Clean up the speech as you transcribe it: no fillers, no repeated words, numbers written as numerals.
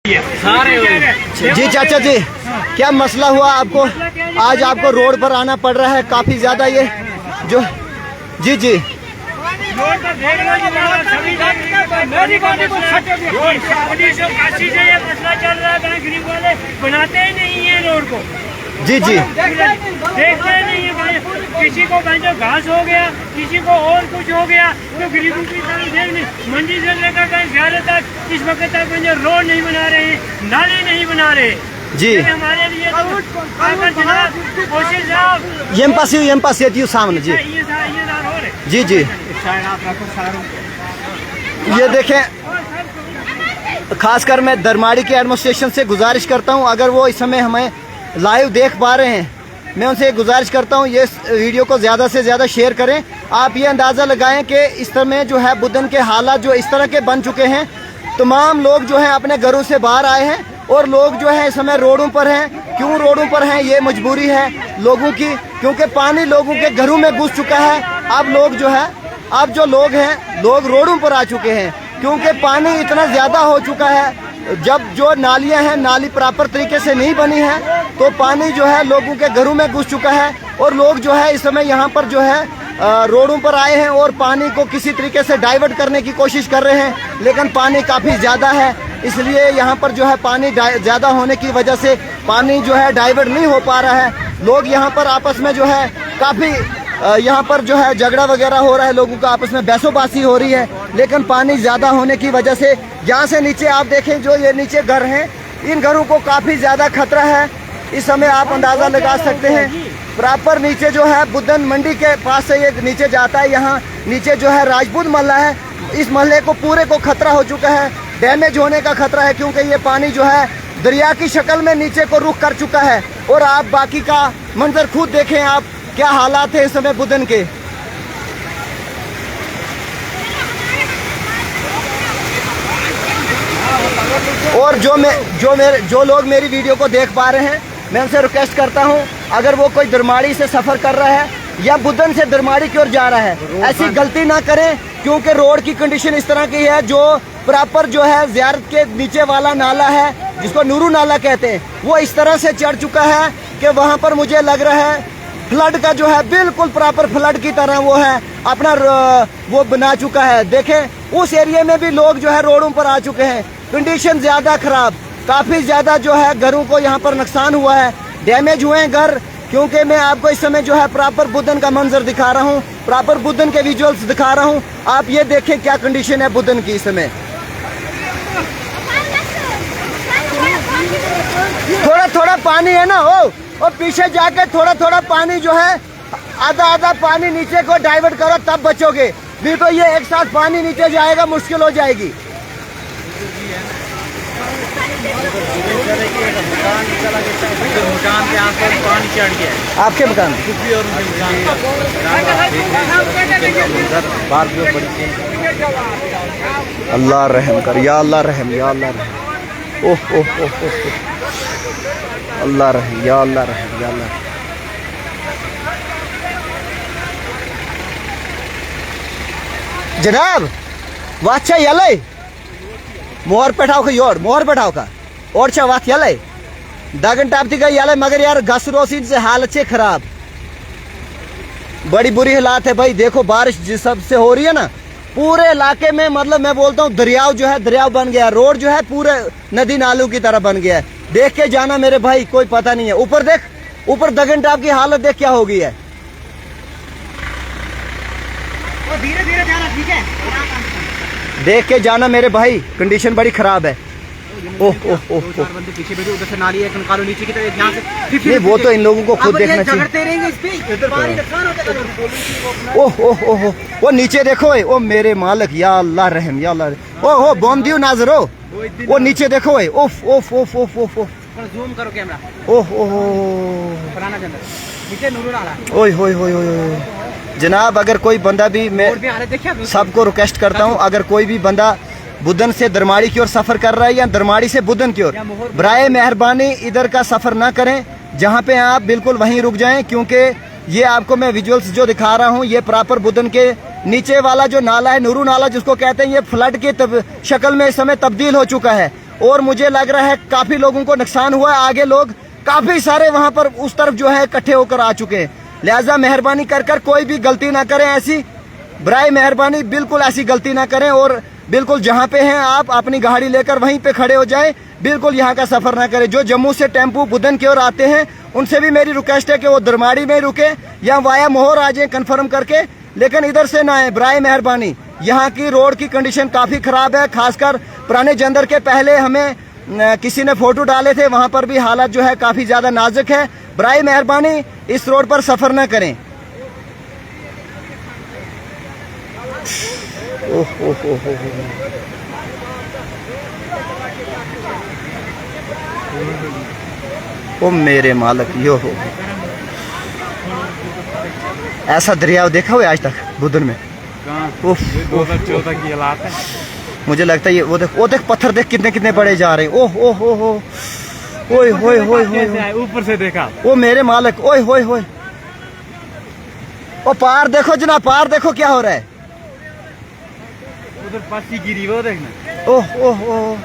जी चाचा जी, क्या मसला हुआ आपको? आज आपको रोड पर आना पड़ रहा है काफी ज्यादा, ये जो जी जी रोड पर देख लो जी, ये मसला चल रहा है। गरीब वाले बनाते ही नहीं है रोड को। जी जी देखते ही नहीं है। किसी को जो घास हो गया, किसी को और कुछ हो गया, तो गरीबों की तरफ देखने मंडी से लेकर कहीं शहर तक इस वक्त तक रोड नहीं बना रहे हैं, नाले नहीं बना रहे जी। हमारे लिए कोशिश ये सामने जी जी जी। ये देखें, खासकर मैं दरमाड़ी के एडमिनिस्ट्रेशन से गुजारिश करता हूं, अगर वो इस समय हमें लाइव देख पा रहे हैं, मैं उनसे गुजारिश करता हूं ये वीडियो को ज़्यादा से ज़्यादा शेयर करें। आप ये अंदाज़ा लगाएं कि इस समय जो है बुदन के हालात जो इस तरह के बन चुके हैं, तमाम लोग जो हैं अपने घरों से बाहर आए हैं और लोग जो है इस समय रोडों पर हैं। क्यों रोडों पर हैं? ये मजबूरी है लोगों की, क्योंकि पानी लोगों के घरों में घुस चुका है। अब लोग जो है, अब जो लोग हैं, लोग रोडों पर आ चुके हैं क्योंकि पानी इतना ज़्यादा हो चुका है। जब जो नालियां हैं, नाली प्रॉपर तरीके से नहीं बनी है, तो पानी जो है लोगों के घरों में घुस चुका है और लोग जो है इस समय यहाँ पर जो है रोडों पर आए हैं और पानी को किसी तरीके से डाइवर्ट करने की कोशिश कर रहे हैं, लेकिन पानी काफ़ी ज़्यादा है, इसलिए यहाँ पर जो है पानी ज़्यादा होने की वजह से पानी जो है डाइवर्ट नहीं हो पा रहा है। लोग यहाँ पर आपस में जो है काफ़ी यहाँ पर जो है झगड़ा वगैरह हो रहा है, लोगों का आपस में बहसोबाजी हो रही है, लेकिन पानी ज़्यादा होने की वजह से यहाँ से नीचे आप देखें, जो ये नीचे घर हैं, इन घरों को काफ़ी ज़्यादा खतरा है। इस समय आप अंदाज़ा लगा सकते हैं, प्रॉपर नीचे जो है बुदन मंडी के पास से ये नीचे जाता है, यहाँ नीचे जो है राजपूत महल्ला है, इस महल्ले को पूरे को खतरा हो चुका है, डैमेज होने का खतरा है, क्योंकि ये पानी जो है दरिया की शक्ल में नीचे को रुख कर चुका है। और आप बाकी का मंजर खुद देखें, आप क्या हालात है इस समय बुदन के। और जो लोग मेरी वीडियो को देख पा रहे हैं, मैं उनसे रिक्वेस्ट करता हूं, अगर वो कोई दरमाड़ी से सफ़र कर रहा है या बुदन से दरमाड़ी की ओर जा रहा है, ऐसी गलती ना करें, क्योंकि रोड की कंडीशन इस तरह की है, जो प्रॉपर जो है ज़ियारत के नीचे वाला नाला है, जिसको नूरू नाला कहते हैं, वो इस तरह से चढ़ चुका है कि वहाँ पर मुझे लग रहा है फ्लड का जो है बिल्कुल प्रॉपर फ्लड की तरह वो है अपना वो बना चुका है। देखें, उस एरिया में भी लोग जो है रोडों पर आ चुके हैं। कंडीशन ज़्यादा खराब, काफ़ी ज़्यादा जो है घरों को यहाँ पर नुकसान हुआ है, डैमेज हुए हैं घर। क्योंकि मैं आपको इस समय जो है प्रॉपर बुदन का मंजर दिखा रहा हूँ, प्रॉपर बुदन के विजुअल्स दिखा रहा हूँ। आप ये देखें क्या कंडीशन है बुदन की इस समय। थोड़ा थोड़ा पानी है ना, और पीछे जाके थोड़ा थोड़ा पानी जो है, आधा आधा पानी नीचे को डाइवर्ट करो, तब बचोगे, नहीं तो ये एक साथ पानी नीचे जाएगा, मुश्किल हो जाएगी। मकान के आसपास पानी चढ़ गया है। आपके मकान अल्लाह रहम कर, या अल्लाह रहम, या अल्लाह रहम, ओह ओह ओह ओह, अल्लाह रहम, या अल्लाह रहम, या अल्लाह। जनाब वाचा यले मोहर बैठाओ का योर मोहर बैठाओ का और चा वात यले दागन टापती का यले, मगर यार घस रोसीन से हालत से खराब, बड़ी बुरी हालात है भाई। देखो बारिश जिस सबसे हो रही है ना, पूरे इलाके में, मतलब मैं बोलता हूँ दरियाव जो है दरियाव बन गया, रोड जो है पूरे नदी नालों की तरह बन गया है। देख के जाना मेरे भाई, कोई पता नहीं है। ऊपर देख, ऊपर दगन टाप की हालत देख क्या हो गई है। धीरे धीरे जाना, ठीक है, देख के जाना मेरे भाई, कंडीशन बड़ी खराब है। ओह ओह ओह, पीछे बैठो, उधर से नाली है, निकालो नीचे की तरफ, ध्यान से। नहीं, वो तो इन लोगों को खुद देखना चाहिए। ओह ओह ओह, वो नीचे देखो, ओ मेरे मालिक, या अल्लाह रहम, या अल्लाह। ओह बॉम दियो नाजरो, वो नीचे देखो, ओफ ओफ ओफ ओफ ओफ, जूम करो कैमरा। ओह ओह, नीचे नूरू नाला। ओए होए होए होए। जनाब, अगर कोई बंदा भी, मैं सबको रिक्वेस्ट करता हूँ, अगर कोई भी बंदा बुदन से दरमाड़ी की ओर सफर कर रहा है या दरमाड़ी से बुदन की ओर, बराए मेहरबानी इधर का सफर ना करें। जहाँ पे आप बिल्कुल वहीं रुक जाएं, क्योंकि ये आपको मैं विजुअल्स जो दिखा रहा हूँ, ये प्रॉपर बुदन के नीचे वाला जो नाला है, नूरू नाला जिसको कहते हैं, ये फ्लड की शक्ल में इस समय तब्दील हो चुका है और मुझे लग रहा है काफी लोगों को नुकसान हुआ है। आगे लोग काफी सारे वहां पर उस तरफ जो है इकट्ठे होकर आ चुके हैं। लिहाजा मेहरबानी कर कर कोई भी गलती ना करें, ऐसी बराए मेहरबानी बिल्कुल ऐसी गलती ना करें। और बिल्कुल जहां पे हैं आप अपनी गाड़ी लेकर वहीं पे खड़े हो जाएं, बिल्कुल यहाँ का सफर ना करें। जो जम्मू से टेम्पू बुदन की ओर आते हैं उनसे भी मेरी रिक्वेस्ट है कि वो दरमाड़ी में रुके या वाया मोहर आ जाए कंफर्म करके, लेकिन इधर से ना आए बराए मेहरबानी। यहाँ की रोड की कंडीशन काफी खराब है, खासकर पुराने जंदर के पहले हमें किसी ने फोटो डाले थे, वहां पर भी हालत जो है काफी ज्यादा नाजुक है। बराए मेहरबानी इस रोड पर सफर न करें। ओ मेरे मालिक, यो हो ऐसा दरिया देखा हुआ आज तक बुदन में? उफ, 2014 की हालात है। मुझे लगता है ये वो देख पत्थर देख कितने कितने बड़े जा रहे हैं। ओह ओह ओह ओए होए होए होए, ऊपर से देखा। ओ मेरे मालिक, ओए होए होए। ओ पार देखो जनाब, पार देखो क्या हो रहा है। उधर पासी गिरी वो देखना। ओह ओह ओह